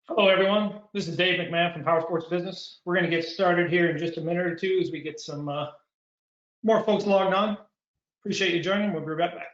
Hello, everyone. This is Dave McMahon from Power Sports Business. We're going to get started here in just a minute or two as we get some more folks logged on. Appreciate you joining. We'll be right back.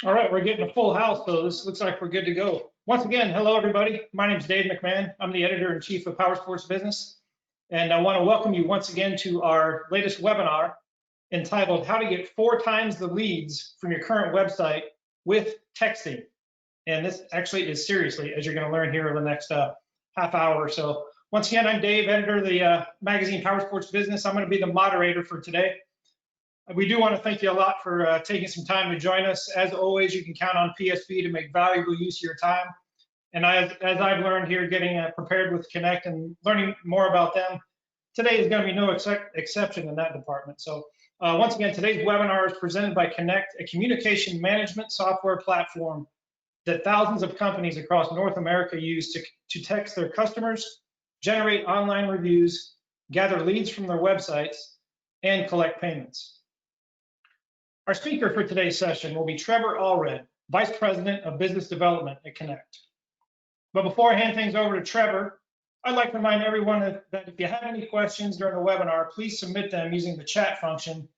All right, we're getting a full house, so this looks like we're good to go. Once again, hello, everybody. My name is Dave McMahon. I'm the editor-in-chief of Power Sports Business, and I want to welcome you once again to our latest webinar entitled How to Get 4 Times the Leads from Your Current Website with Texting. And this actually is seriously, as you're going to learn here over the next half hour or so. Once again, I'm Dave, editor of the magazine Power Sports Business. I'm going to be the moderator for today. We do want to thank you a lot for taking some time to join us. As always, you can count on PSB to make valuable use of your time. And as I've learned here, getting prepared with Connect and learning more about them, today is going to be no exception in that department. So once again, today's webinar is presented by Connect, a communication management software platform that thousands of companies across North America use to text their customers, generate online reviews, gather leads from their websites, and collect payments. Our speaker for today's session will be Trevor Allred, Vice President of Business Development at Connect. But before I hand things over to Trevor, I'd like to remind everyone that if you have any questions during the webinar, please submit them using the chat function,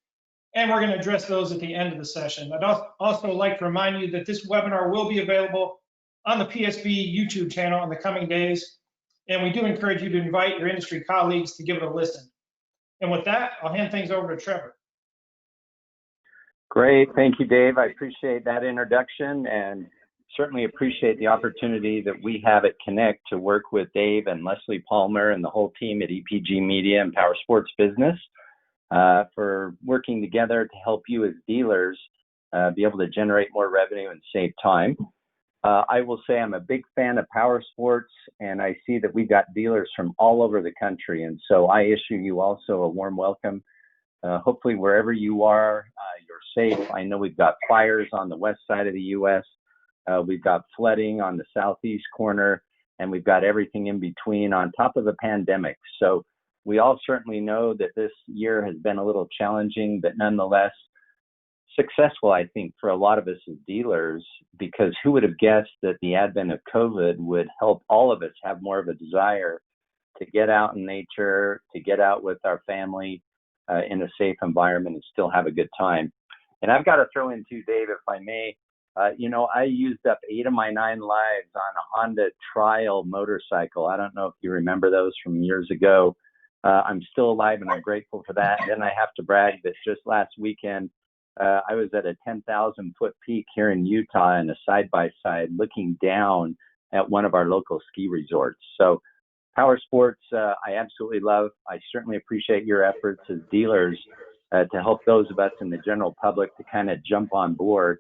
and we're going to address those at the end of the session. I'd also like to remind you that this webinar will be available on the PSB YouTube channel in the coming days, and we do encourage you to invite your industry colleagues to give it a listen. And with that, I'll hand things over to Trevor. Great. Thank you, Dave. I appreciate that introduction and certainly appreciate the opportunity that we have at Connect to work with Dave and Leslie Palmer and the whole team at EPG Media and Power Sports Business for working together to help you as dealers be able to generate more revenue and save time. I will say I'm a big fan of Power Sports, and I see that we've got dealers from all over the country, and so I issue you also a warm welcome. Hopefully wherever you are, you're safe. I know we've got fires on the west side of the U.S. We've got flooding on the southeast corner, and we've got everything in between on top of the pandemic. So we all certainly know that this year has been a little challenging, but nonetheless successful, I think, for a lot of us as dealers, because who would have guessed that the advent of COVID would help all of us have more of a desire to get out in nature, to get out with our family, in a safe environment and still have a good time. And I've got to throw in too, Dave, if I may, I used up 8 of my 9 lives on a Honda Trial motorcycle. I don't know if you remember those from years ago. I'm still alive and I'm grateful for that. And then I have to brag that just last weekend, I was at a 10,000 foot peak here in Utah in a side-by-side looking down at one of our local ski resorts. So Power Sports, I absolutely love. I certainly appreciate your efforts as dealers to help those of us in the general public to kind of jump on board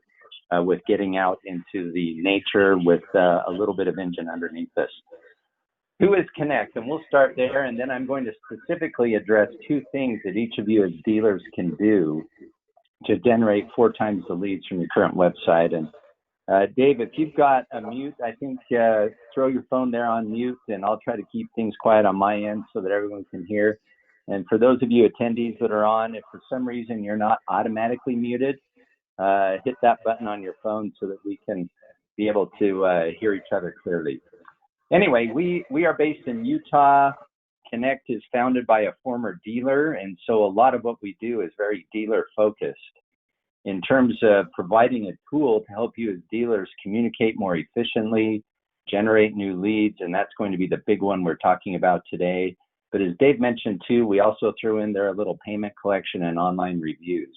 with getting out into the nature with a little bit of engine underneath us. Who is Connect? And we'll start there, and then I'm going to specifically address 2 things that each of you as dealers can do to generate 4 times the leads from your current website. And Dave, if you've got a mute, I think throw your phone there on mute, and I'll try to keep things quiet on my end so that everyone can hear. And for those of you attendees that are on, if for some reason you're not automatically muted, hit that button on your phone so that we can be able to hear each other clearly. Anyway, we are based in Utah. Connect is founded by a former dealer, and so a lot of what we do is very dealer focused in terms of providing a tool to help you as dealers communicate more efficiently, generate new leads, and that's going to be the big one we're talking about today. But as Dave mentioned too, we also threw in there a little payment collection and online reviews.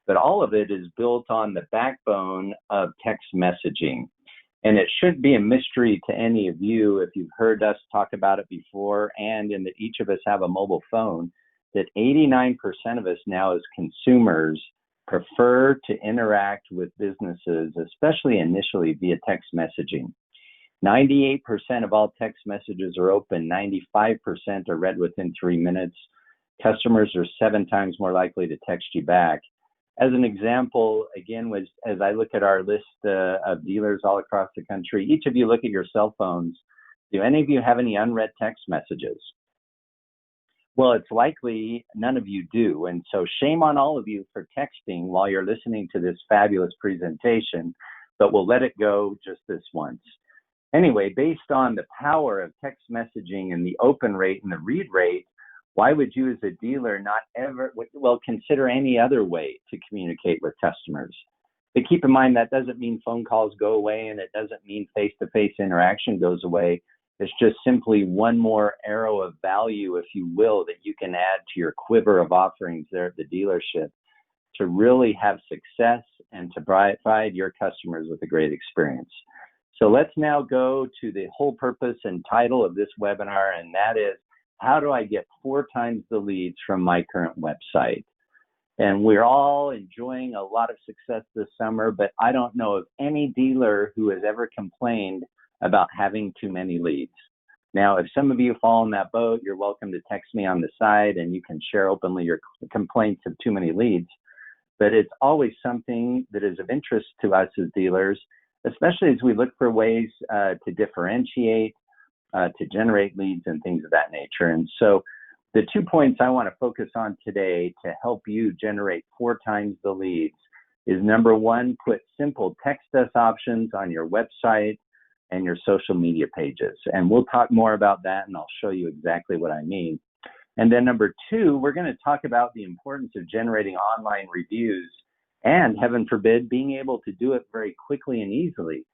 but all of it is built on the backbone of text messaging. And it shouldn't be a mystery to any of you if you've heard us talk about it before, and in that each of us have a mobile phone, that 89% of us now as consumers prefer to interact with businesses, especially initially via text messaging. 98% of all text messages are open, 95% are read within 3 minutes. Customers are 7 times more likely to text you back. As an example, again, as I look at our list of dealers all across the country, each of you look at your cell phones. Do any of you have any unread text messages? Well, it's likely none of you do. And so shame on all of you for texting while you're listening to this fabulous presentation, but we'll let it go just this once. Anyway, based on the power of text messaging and the open rate and the read rate, why would you as a dealer not ever, well, consider any other way to communicate with customers? But keep in mind that doesn't mean phone calls go away, and it doesn't mean face-to-face interaction goes away. It's just simply one more arrow of value, if you will, that you can add to your quiver of offerings there at the dealership to really have success and to provide your customers with a great experience. So let's now go to the whole purpose and title of this webinar, and that is, how do I get 4 times the leads from my current website? And we're all enjoying a lot of success this summer, but I don't know of any dealer who has ever complained about having too many leads. Now, if some of you fall in that boat, you're welcome to text me on the side and you can share openly your complaints of too many leads. But it's always something that is of interest to us as dealers, especially as we look for ways to differentiate, to generate leads and things of that nature. And so the 2 points I want to focus on today to help you generate 4 times the leads is, number 1, put simple text us options on your website and your social media pages. And we'll talk more about that, and I'll show you exactly what I mean. And then number 2, we're going to talk about the importance of generating online reviews and, heaven forbid, being able to do it very quickly and easily,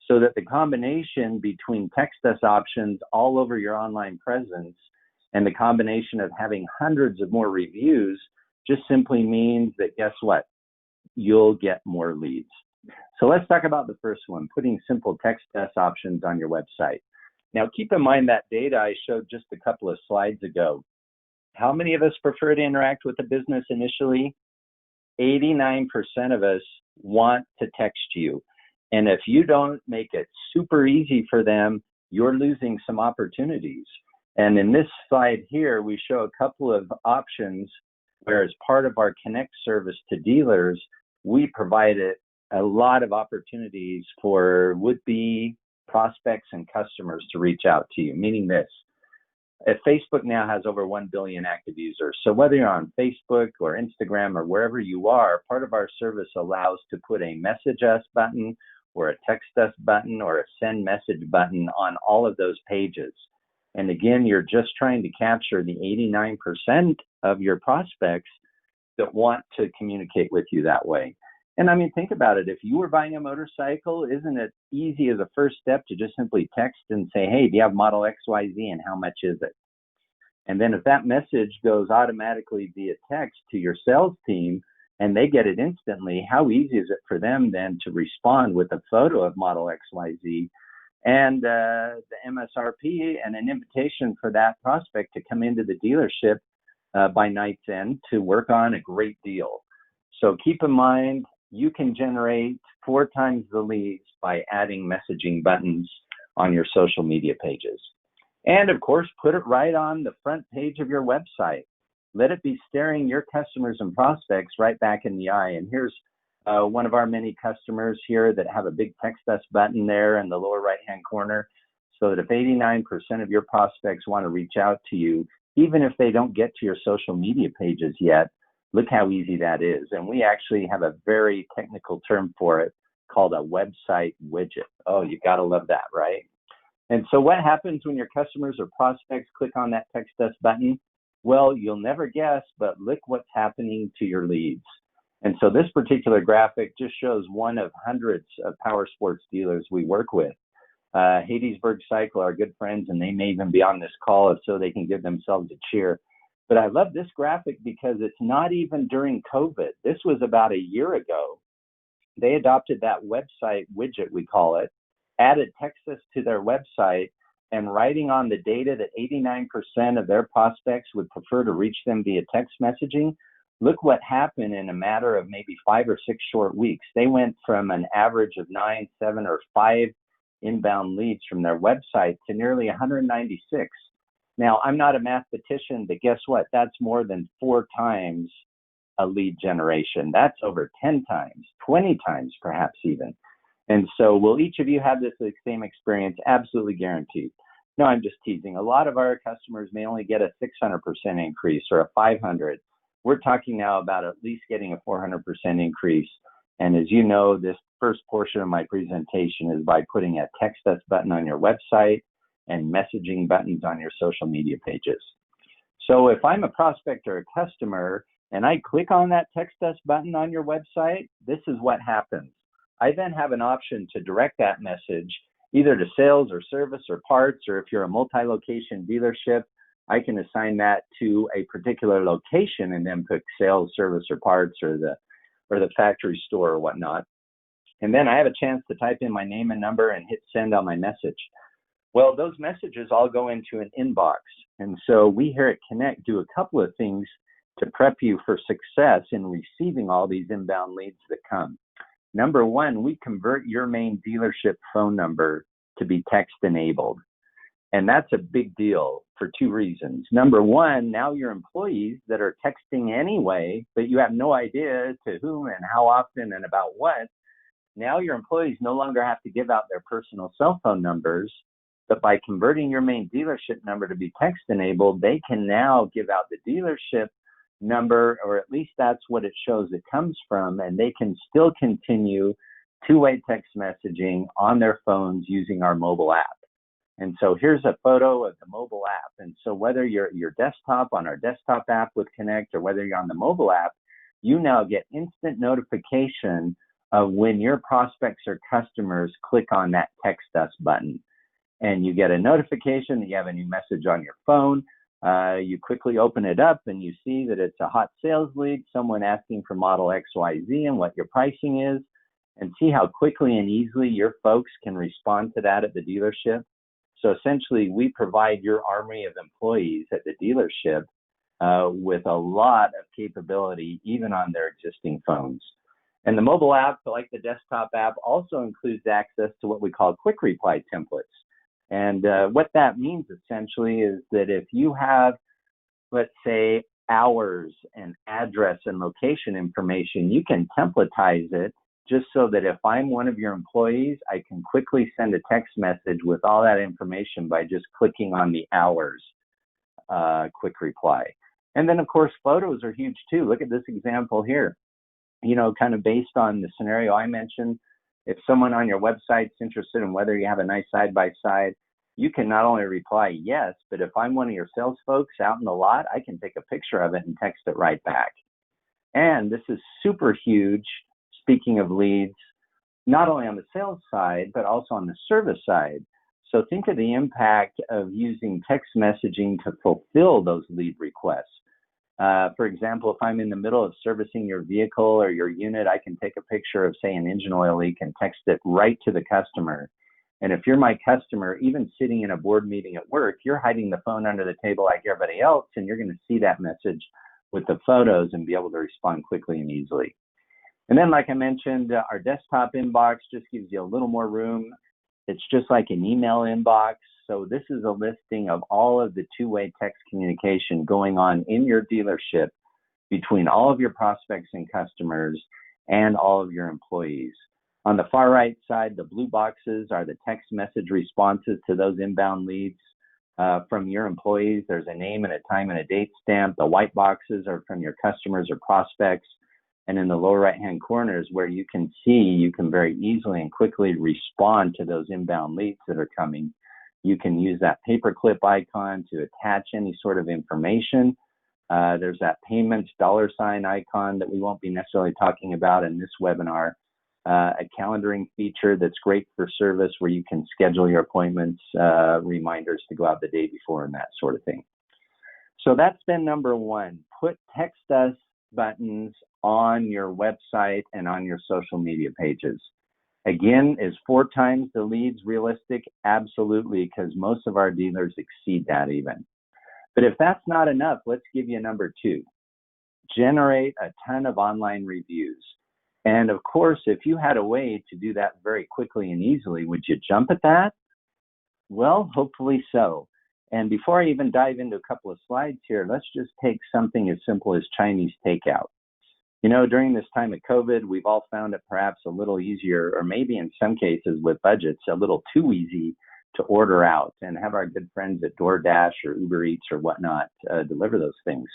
so that the combination between text us options all over your online presence and the combination of having hundreds of more reviews just simply means that, guess what? You'll get more leads. So let's talk about the first one, putting simple text us options on your website. Now, keep in mind that data I showed just a couple of slides ago. How many of us prefer to interact with a business initially? 89% of us want to text you. And if you don't make it super easy for them, you're losing some opportunities. And in this slide here, we show a couple of options where, as part of our Connect service to dealers, we provided a lot of opportunities for would-be prospects and customers to reach out to you, meaning this. Facebook now has over 1 billion active users. So whether you're on Facebook or Instagram or wherever you are, part of our service allows to put a message us button or a text us button or a send message button on all of those pages. And again, you're just trying to capture the 89% of your prospects that want to communicate with you that way. And I mean, think about it. If you were buying a motorcycle, isn't it easy as a first step to just simply text and say, hey, do you have model XYZ and how much is it? And then if that message goes automatically via text to your sales team and they get it instantly, how easy is it for them then to respond with a photo of model XYZ and the MSRP and an invitation for that prospect to come into the dealership by night's end to work on a great deal? So keep in mind, you can generate 4 times the leads by adding messaging buttons on your social media pages. And of course, put it right on the front page of your website. Let it be staring your customers and prospects right back in the eye. And here's one of our many customers here that have a big text us button there in the lower right-hand corner, so that if 89% of your prospects want to reach out to you, even if they don't get to your social media pages yet, look how easy that is. And we actually have a very technical term for it called a website widget. Oh, you got to love that, right? And so what happens when your customers or prospects click on that text us button? Well, you'll never guess, but look what's happening to your leads. And so this particular graphic just shows one of hundreds of power sports dealers we work with. Hadesburg Cycle are good friends, and they may even be on this call so they can give themselves a cheer. But I love this graphic because it's not even during COVID. This was about a year ago. They adopted that website widget, we call it, added Textus to their website, and writing on the data that 89% of their prospects would prefer to reach them via text messaging. Look what happened in a matter of maybe 5 or 6 short weeks. They went from an average of 9, 7, or 5 inbound leads from their website to nearly 196. Now, I'm not a mathematician, but guess what? That's more than 4 times a lead generation. That's over 10 times, 20 times perhaps even. And so will each of you have this same experience? Absolutely guaranteed. No, I'm just teasing. A lot of our customers may only get a 600% increase or a 500. We're talking now about at least getting a 400% increase. And as you know, this first portion of my presentation is by putting a Text Us button on your website and messaging buttons on your social media pages. So if I'm a prospect or a customer and I click on that Text Us button on your website, this is what happens. I then have an option to direct that message either to sales or service or parts, or if you're a multi-location dealership, I can assign that to a particular location and then put sales, service, or parts, or the factory store or whatnot. And then I have a chance to type in my name and number and hit send on my message. Well, those messages all go into an inbox. And so we here at Connect do a couple of things to prep you for success in receiving all these inbound leads that come. Number one, we convert your main dealership phone number to be text enabled. And that's a big deal for 2 reasons. Number one, now your employees that are texting anyway, but you have no idea to whom and how often and about what, now your employees no longer have to give out their personal cell phone numbers, but by converting your main dealership number to be text enabled, they can now give out the dealership number, or at least that's what it shows it comes from, and they can still continue two-way text messaging on their phones using our mobile app. And so here's a photo of the mobile app. And so whether you're at your desktop on our desktop app with Connect, or whether you're on the mobile app, you now get instant notification of when your prospects or customers click on that Text Us button. And you get a notification that you have a new message on your phone. You quickly open it up and you see that it's a hot sales lead, someone asking for model XYZ and what your pricing is, and see how quickly and easily your folks can respond to that at the dealership. So essentially, we provide your army of employees at the dealership with a lot of capability, even on their existing phones. And the mobile app, like the desktop app, also includes access to what we call quick reply templates. And what that means essentially is that if you have, let's say, hours and address and location information, you can templatize it just so that if I'm one of your employees, I can quickly send a text message with all that information by just clicking on the hours quick reply. And then, of course, photos are huge too. Look at this example here. You know, kind of based on the scenario I mentioned, if someone on your website's interested in whether you have a nice side-by-side, you can not only reply yes, but if I'm one of your sales folks out in the lot, I can take a picture of it and text it right back. And this is super huge, speaking of leads, not only on the sales side, but also on the service side. So think of the impact of using text messaging to fulfill those lead requests. For example, if I'm in the middle of servicing your vehicle or your unit, I can take a picture of, say, an engine oil leak and text it right to the customer. And if you're my customer, even sitting in a board meeting at work, you're hiding the phone under the table like everybody else, and you're going to see that message with the photos and be able to respond quickly and easily. And then, like I mentioned, our desktop inbox just gives you a little more room. It's just like an email inbox. So this is a listing of all of the two-way text communication going on in your dealership between all of your prospects and customers and all of your employees. On the far right side, the blue boxes are the text message responses to those inbound leads from your employees. There's a name and a time and a date stamp. The white boxes are from your customers or prospects. And in the lower right-hand corner is where you can see you can very easily and quickly respond to those inbound leads that are coming. You can use that paperclip icon to attach any sort of information. There's that payments $ icon that we won't be necessarily talking about in this webinar. A calendaring feature that's great for service where you can schedule your appointments, reminders to go out the day before and that sort of thing. So So that's been number one. Put text us buttons on your website and on your social media pages. Again, is 4 times the leads realistic? Absolutely, because most of our dealers exceed that even. But if that's not enough, let's give you number 2. Generate a ton of online reviews. And of course, if you had a way to do that very quickly and easily, would you jump at that? Well, hopefully so. And before I even dive into a couple of slides here, let's just take something as simple as Chinese takeout. You know, during this time of COVID, we've all found it perhaps a little easier, or maybe in some cases with budgets, a little too easy to order out and have our good friends at DoorDash or Uber Eats or whatnot deliver those things.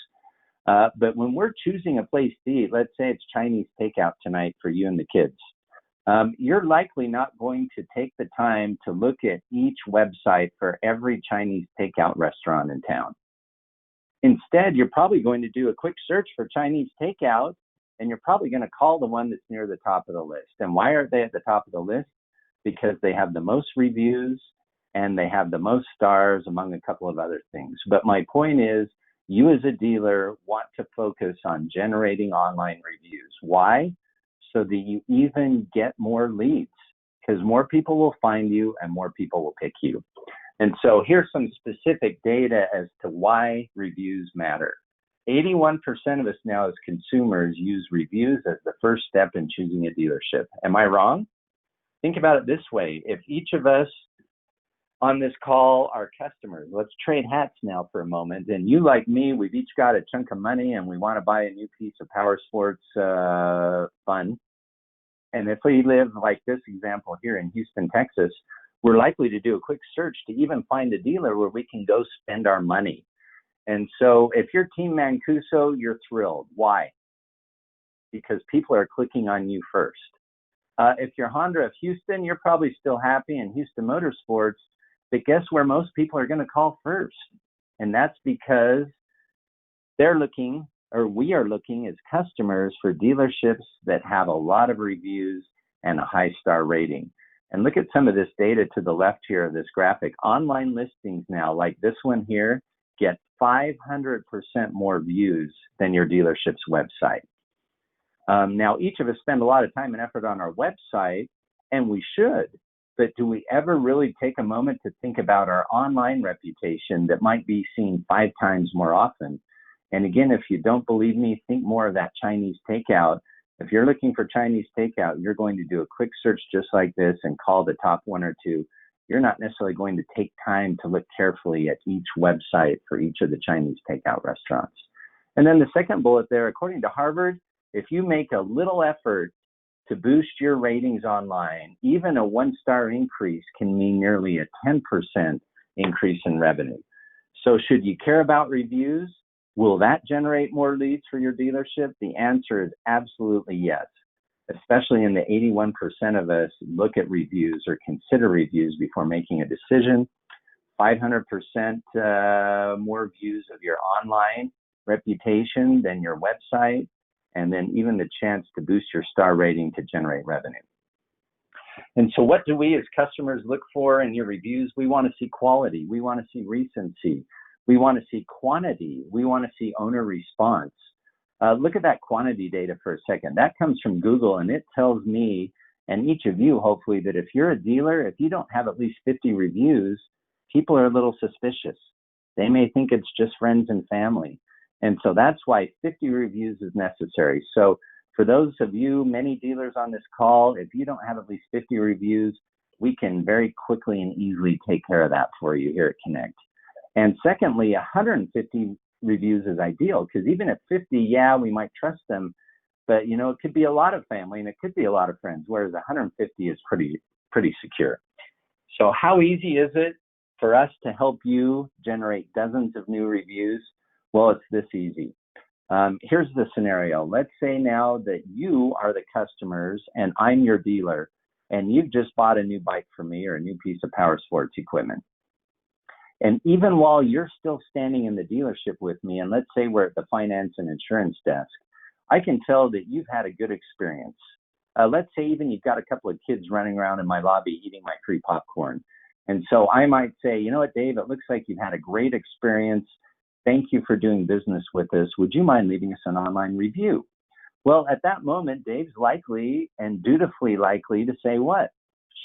But when we're choosing a place to eat, let's say it's Chinese takeout tonight for you and the kids, you're likely not going to take the time to look at each website for every Chinese takeout restaurant in town. Instead, you're probably going to do a quick search for Chinese takeout, and you're probably going to call the one that's near the top of the list. And why are they at the top of the list? Because they have the most reviews and they have the most stars, among a couple of other things. But my point is, you as a dealer want to focus on generating online reviews. Why? So that you even get more leads, because more people will find you and more people will pick you. And so here's some specific data as to why reviews matter. 81% of us now as consumers use reviews as the first step in choosing a dealership. Am I wrong? Think about it this way. If each of us on this call are customers, let's trade hats now for a moment. And you, like me, we've each got a chunk of money and we want to buy a new piece of power sports fun. And if we live like this example here in Houston, Texas, we're likely to do a quick search to even find a dealer where we can go spend our money. And so if you're Team Mancuso, you're thrilled. Why? Because people are clicking on you first. If you're Honda of Houston, you're probably still happy in Houston Motorsports, but guess where most people are going to call first? And that's because they're looking, or we are looking as customers for dealerships that have a lot of reviews and a high star rating. And look at some of this data to the left here of this graphic. Online listings now, like this one here, get 500% more views than your dealership's website. Now, each of us spend a lot of time and effort on our website, and we should, but do we ever really take a moment to think about our online reputation that might be seen 5 times more often? And again, if you don't believe me, think more of that Chinese takeout. If you're looking for Chinese takeout, you're going to do a quick search just like this and call the top 1 or 2. You're not necessarily going to take time to look carefully at each website for each of the Chinese takeout restaurants. And then the second bullet there, according to Harvard, if you make a little effort to boost your ratings online, even a 1-star increase can mean nearly a 10% increase in revenue. So should you care about reviews? Will that generate more leads for your dealership? The answer is absolutely yes. Especially in the 81% of us look at reviews or consider reviews before making a decision. 500% more views of your online reputation than your website, and then even the chance to boost your star rating to generate revenue. And so what do we as customers look for in your reviews? We want to see quality. We want to see recency. We want to see quantity. We want to see owner response. Look at that quantity data for a second. That comes from Google, and it tells me, and each of you hopefully, that if you're a dealer, if you don't have at least 50 reviews, people are a little suspicious. They may think it's just friends and family. And so that's why 50 reviews is necessary. So for those of you, many dealers on this call, if you don't have at least 50 reviews, we can very quickly and easily take care of that for you here at Connect. And secondly, 150 reviews is ideal, because even at 50, yeah, we might trust them, but you know, it could be a lot of family and it could be a lot of friends, whereas 150 is pretty secure. So how easy is it for us to help you generate dozens of new reviews? Well, it's this easy. Here's the scenario. Let's say now that you are the customers and I'm your dealer, and you've just bought a new bike for me or a new piece of power sports equipment. And even while you're still standing in the dealership with me, and let's say we're at the finance and insurance desk, I can tell that you've had a good experience. Let's say even you've got a couple of kids running around in my lobby eating my free popcorn. And so I might say, you know what, Dave, it looks like you've had a great experience. Thank you for doing business with us. Would you mind leaving us an online review? Well, at that moment, Dave's likely and dutifully likely to say what?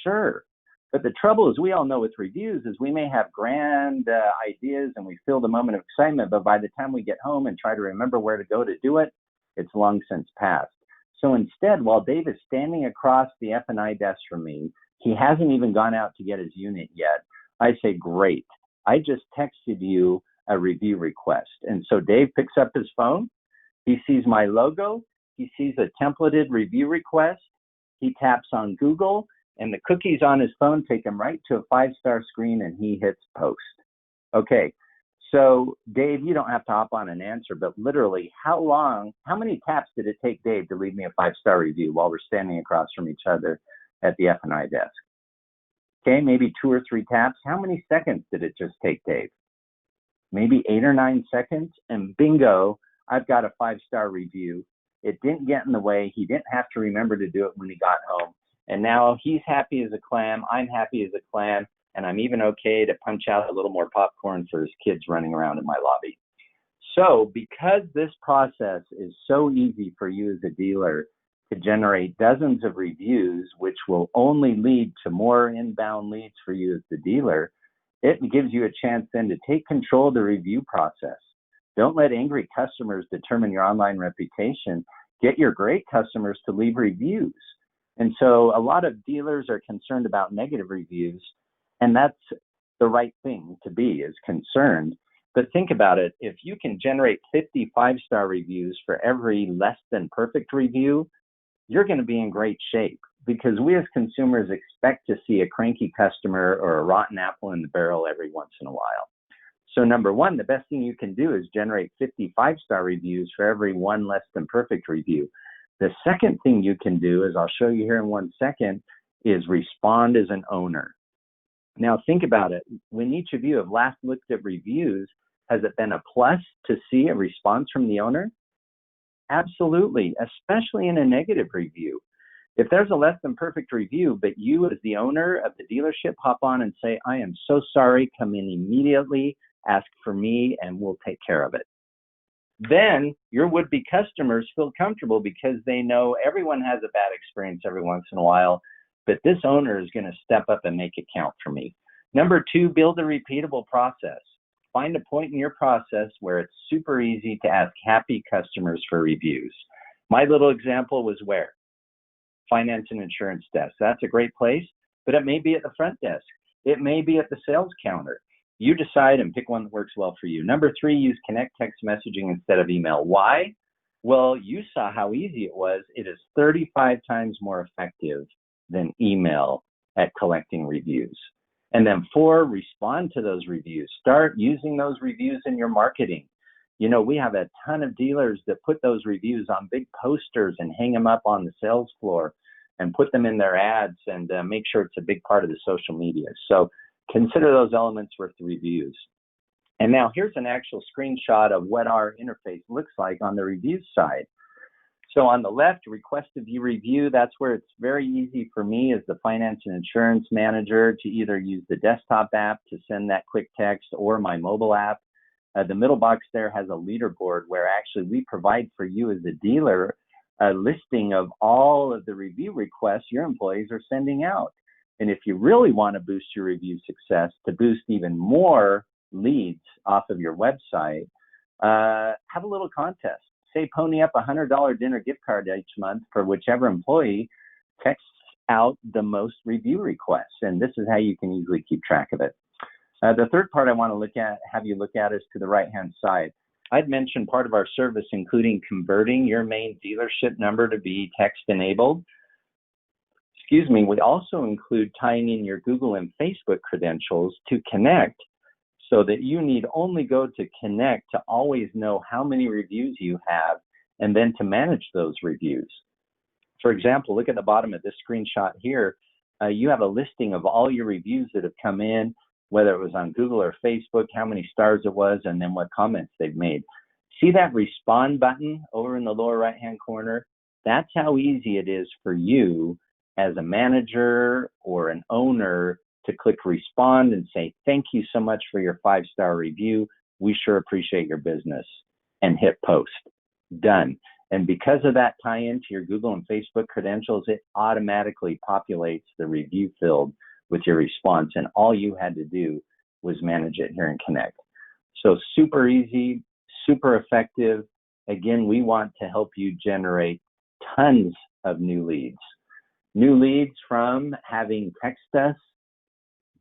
Sure. But the trouble is, we all know with reviews is we may have grand ideas and we feel the moment of excitement, but by the time we get home and try to remember where to go to do it, it's long since passed. So instead, while Dave is standing across the F&I desk from me, he hasn't even gone out to get his unit yet. I say, great. I just texted you a review request. And so Dave picks up his phone. He sees my logo. He sees a templated review request. He taps on Google, and the cookies on his phone take him right to a 5-star screen, and he hits post. Okay, so Dave, you don't have to hop on an answer, but literally, how many taps did it take Dave to leave me a 5-star review while we're standing across from each other at the F&I desk? Okay, maybe 2 or 3 taps. How many seconds did it just take Dave? Maybe 8 or 9 seconds, and bingo, I've got a 5-star review. It didn't get in the way. He didn't have to remember to do it when he got home. And now he's happy as a clam. I'm happy as a clam. And I'm even okay to punch out a little more popcorn for his kids running around in my lobby. So because this process is so easy for you as a dealer to generate dozens of reviews, which will only lead to more inbound leads for you as the dealer, it gives you a chance then to take control of the review process. Don't let angry customers determine your online reputation. Get your great customers to leave reviews. And so a lot of dealers are concerned about negative reviews, and that's the right thing to be, is concerned. But think about it. If you can generate 50 5-star reviews for every less than perfect review, you're going to be in great shape, because we as consumers expect to see a cranky customer or a rotten apple in the barrel every once in a while. So number one, the best thing you can do is generate 50 5-star reviews for every one less than perfect review. The second thing you can do, as I'll show you here in 1 second, is respond as an owner. Now think about it. When each of you have last looked at reviews, has it been a plus to see a response from the owner? Absolutely, especially in a negative review. If there's a less than perfect review, but you as the owner of the dealership hop on and say, I am so sorry, come in immediately, ask for me, and we'll take care of it. Then your would-be customers feel comfortable because they know everyone has a bad experience every once in a while, but this owner is going to step up and make it count for me. Number 2, build a repeatable process. Find a point in your process where it's super easy to ask happy customers for reviews. My little example was where? Finance and insurance desk. That's a great place, but it may be at the front desk. It may be at the sales counter. You decide and pick one that works well for you. Number 3, use connect text messaging instead of email. Why? Well, you saw how easy it was. It is 35 times more effective than email at collecting reviews. And then 4, respond to those reviews. Start using those reviews in your marketing. You know, we have a ton of dealers that put those reviews on big posters and hang them up on the sales floor and put them in their ads and make sure it's a big part of the social media. So consider those elements worth the reviews. And now here's an actual screenshot of what our interface looks like on the reviews side. So on the left, request a view review. That's where it's very easy for me as the finance and insurance manager to either use the desktop app to send that quick text or my mobile app. The middle box there has a leaderboard where actually we provide for you as a dealer a listing of all of the review requests your employees are sending out. And if you really want to boost your review success, to boost even more leads off of your website, have a little contest. Say pony up a $100 dinner gift card each month for whichever employee texts out the most review requests. And this is how you can easily keep track of it. The third part I want to have you look at is to the right-hand side. I'd mentioned part of our service, including converting your main dealership number to be text-enabled. We also include tying in your Google and Facebook credentials to connect, so that you need only go to connect to always know how many reviews you have and then to manage those reviews. For example, look at the bottom of this screenshot here. You have a listing of all your reviews that have come in, whether it was on Google or Facebook, how many stars it was, and then what comments they've made. See that respond button over in the lower right-hand corner? That's how easy it is for you as a manager or an owner to click respond and say, thank you so much for your 5-star review. We sure appreciate your business, and hit post. Done. And because of that tie-in to your Google and Facebook credentials, it automatically populates the review field with your response. And all you had to do was manage it here in Connect. So super easy, super effective. Again, we want to help you generate tons of new leads. New leads from having text us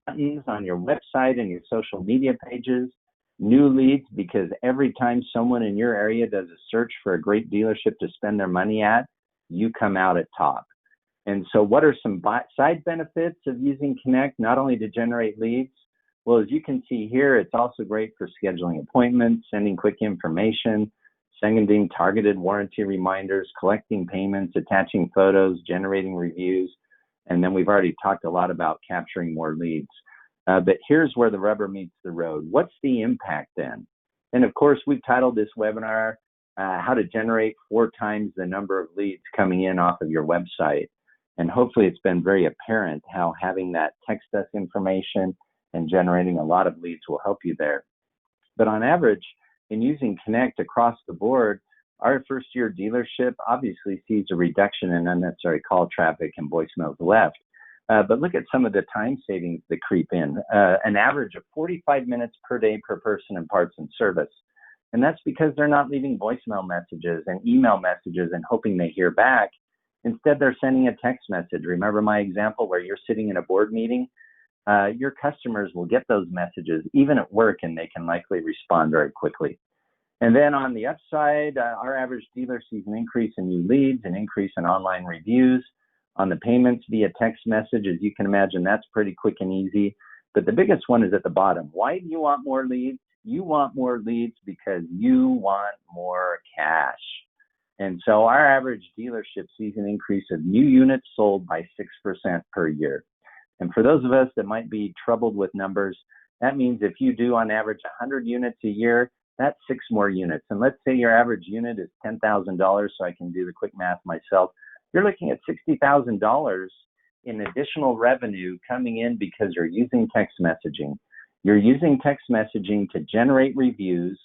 buttons on your website and your social media pages. New leads because every time someone in your area does a search for a great dealership to spend their money at, you come out at top. And so what are some side benefits of using Connect, not only to generate leads? Well, as you can see here, it's also great for scheduling appointments, sending quick information, sending targeted warranty reminders, collecting payments, attaching photos, generating reviews. And then we've already talked a lot about capturing more leads. But here's where the rubber meets the road. What's the impact then? And of course, we've titled this webinar, How to Generate 4 Times the Number of Leads Coming in Off of Your Website. And hopefully it's been very apparent how having that text us information and generating a lot of leads will help you there. But on average, in using Connect across the board, our first year dealership obviously sees a reduction in unnecessary call traffic and voicemails left. But look at some of the time savings that creep in, an average of 45 minutes per day per person in parts and service. And that's because they're not leaving voicemail messages and email messages and hoping they hear back. Instead, they're sending a text message. Remember my example where you're sitting in a board meeting? Your customers will get those messages even at work, and they can likely respond very quickly. And then on the upside, our average dealer sees an increase in new leads, an increase in online reviews. On the payments via text message, as you can imagine, that's pretty quick and easy. But the biggest one is at the bottom. Why do you want more leads? You want more leads because you want more cash. And so our average dealership sees an increase of new units sold by 6% per year. And for those of us that might be troubled with numbers, that means if you do on average 100 units a year, that's 6 more units. And let's say your average unit is $10,000, so I can do the quick math myself. You're looking at $60,000 in additional revenue coming in because you're using text messaging. You're using text messaging to generate reviews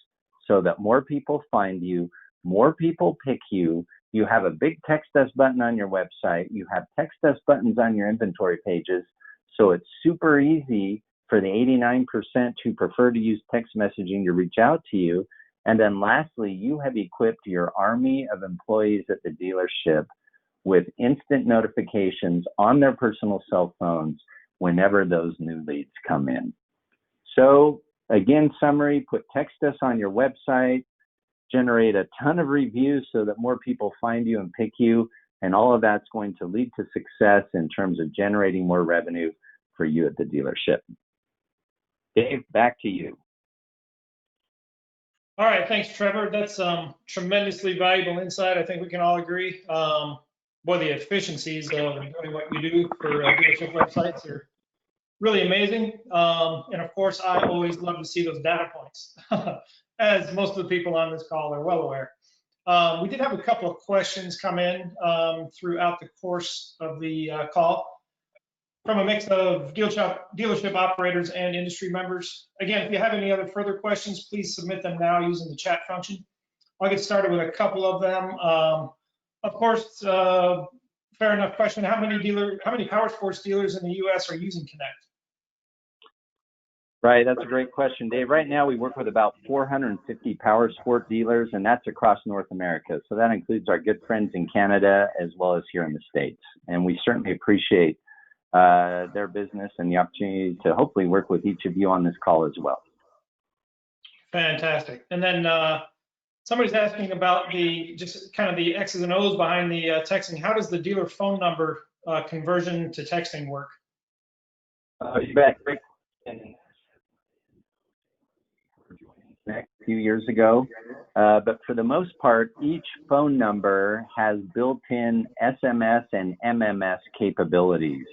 so that more people find you, more people pick you. You have a big text us button on your website. You have text us buttons on your inventory pages. So it's super easy for the 89% who prefer to use text messaging to reach out to you. And then lastly, you have equipped your army of employees at the dealership with instant notifications on their personal cell phones whenever those new leads come in. So again, summary, put text us on your website, generate a ton of reviews so that more people find you and pick you, and all of that's going to lead to success in terms of generating more revenue for you at the dealership. Dave, back to you. All right, thanks, Trevor. That's tremendously valuable insight. I think we can all agree. Boy, the efficiencies of doing what you do for dealership websites are really amazing. And of course, I always love to see those data points, as most of the people on this call are well aware. We did have a couple of questions come in throughout the course of the call from a mix of dealership operators and industry members. Again, if you have any other further questions, please submit them now using the chat function. I'll get started with a couple of them. Of course, fair enough question. How many powersports dealers in the U.S. are using Connect? Right, that's a great question, Dave. Right now, we work with about 450 powersport dealers, and that's across North America. So that includes our good friends in Canada as well as here in the States. And we certainly appreciate their business and the opportunity to hopefully work with each of you on this call as well. Fantastic. And then somebody's asking about just kind of the X's and O's behind the texting. How does the dealer phone number conversion to texting work? You bet. Great question. A few years ago, but for the most part, each phone number has built-in SMS and MMS capabilities.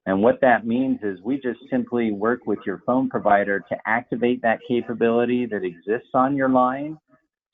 And what that means is we just simply work with your phone provider to activate that capability that exists on your line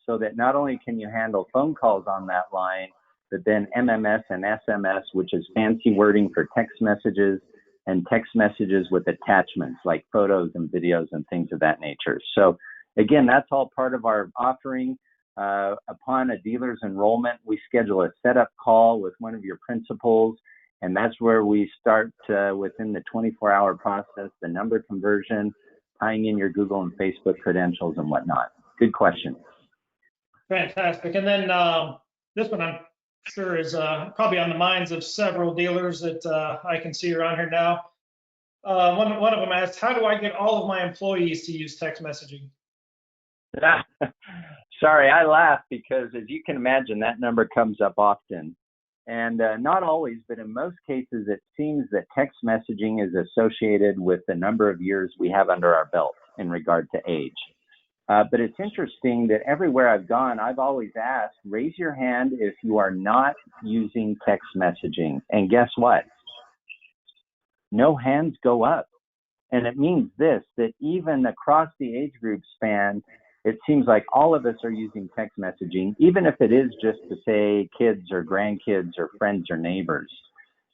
so that not only can you handle phone calls on that line, but then MMS and SMS, which is fancy wording for text messages and text messages with attachments like photos and videos and things of that nature. So Again, that's all part of our offering. Upon a dealer's enrollment, we schedule a setup call with one of your principals, and that's where we start within the 24-hour process, the number conversion, tying in your Google and Facebook credentials and whatnot. Good question. Fantastic. And then this one I'm sure is probably on the minds of several dealers that I can see around here now. One of them asked, how do I get all of my employees to use text messaging? Sorry, I laugh because as you can imagine, that number comes up often. And not always, but in most cases, it seems that text messaging is associated with the number of years we have under our belt in regard to age. But it's interesting that everywhere I've gone, I've always asked, raise your hand if you are not using text messaging. And guess what? No hands go up. And it means this, that even across the age group span, it seems like all of us are using text messaging, even if it is just to say kids or grandkids or friends or neighbors.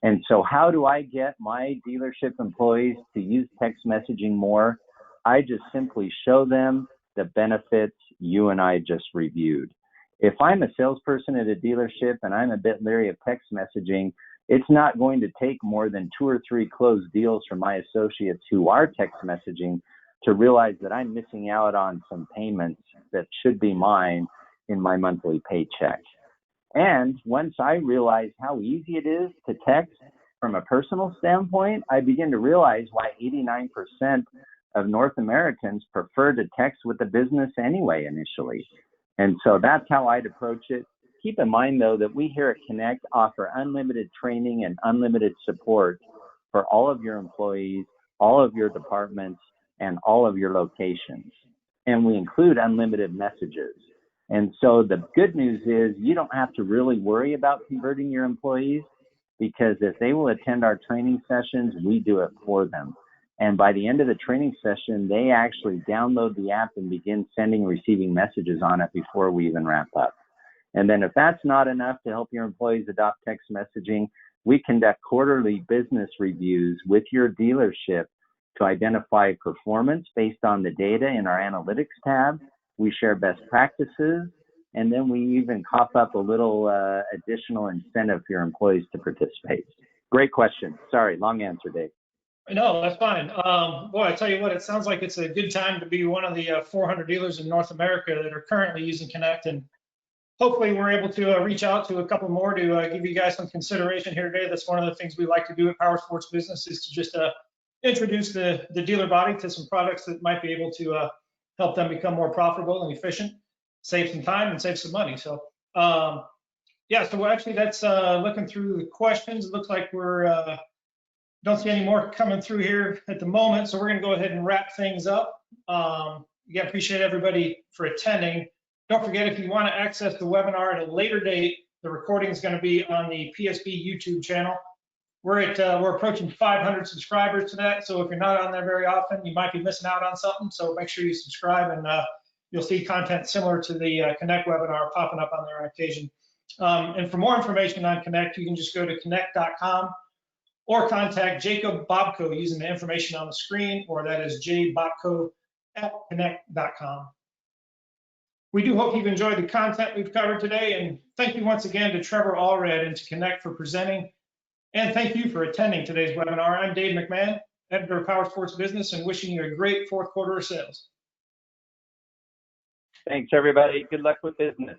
And so how do I get my dealership employees to use text messaging more? I just simply show them the benefits you and I just reviewed. If I'm a salesperson at a dealership and I'm a bit leery of text messaging, it's not going to take more than 2 or 3 closed deals from my associates who are text messaging to realize that I'm missing out on some payments that should be mine in my monthly paycheck. And once I realize how easy it is to text from a personal standpoint, I begin to realize why 89% of North Americans prefer to text with the business anyway initially. And so that's how I'd approach it. Keep in mind, though, that we here at Connect offer unlimited training and unlimited support for all of your employees, all of your departments, and all of your locations. And we include unlimited messages. And so the good news is you don't have to really worry about converting your employees, because if they will attend our training sessions, we do it for them. And by the end of the training session, they actually download the app and begin sending and receiving messages on it before we even wrap up. And then if that's not enough to help your employees adopt text messaging, we conduct quarterly business reviews with your dealership to identify performance based on the data in our analytics tab. We share best practices, and then we even cough up a little additional incentive for your employees to participate. Great question. Sorry, long answer, Dave. No, that's fine. Boy, I tell you what, it sounds like it's a good time to be one of the 400 dealers in North America that are currently using Connect, and hopefully we're able to reach out to a couple more to give you guys some consideration here today. That's one of the things we like to do at Power Sports Business, is to just introduce the dealer body to some products that might be able to help them become more profitable and efficient, save some time and save some money. So yeah, so actually that's looking through the questions. It looks like we're don't see any more coming through here at the moment, so we're going to go ahead and wrap things up. Again, appreciate everybody for attending. Don't forget, if you want to access the webinar at a later date, the recording is going to be on the PSB YouTube channel. We're approaching 500 subscribers to that, so if you're not on there very often, you might be missing out on something. So make sure you subscribe, and you'll see content similar to the Connect webinar popping up on there on occasion. And for more information on Connect, you can just go to connect.com or contact Jacob Bobko using the information on the screen, or that is jbobko@connect.com. We do hope you've enjoyed the content we've covered today, and thank you once again to Trevor Allred and to Connect for presenting. And thank you for attending today's webinar. I'm Dave McMahon, editor of Power Sports Business, and wishing you a great fourth quarter of sales. Thanks, everybody. Good luck with business.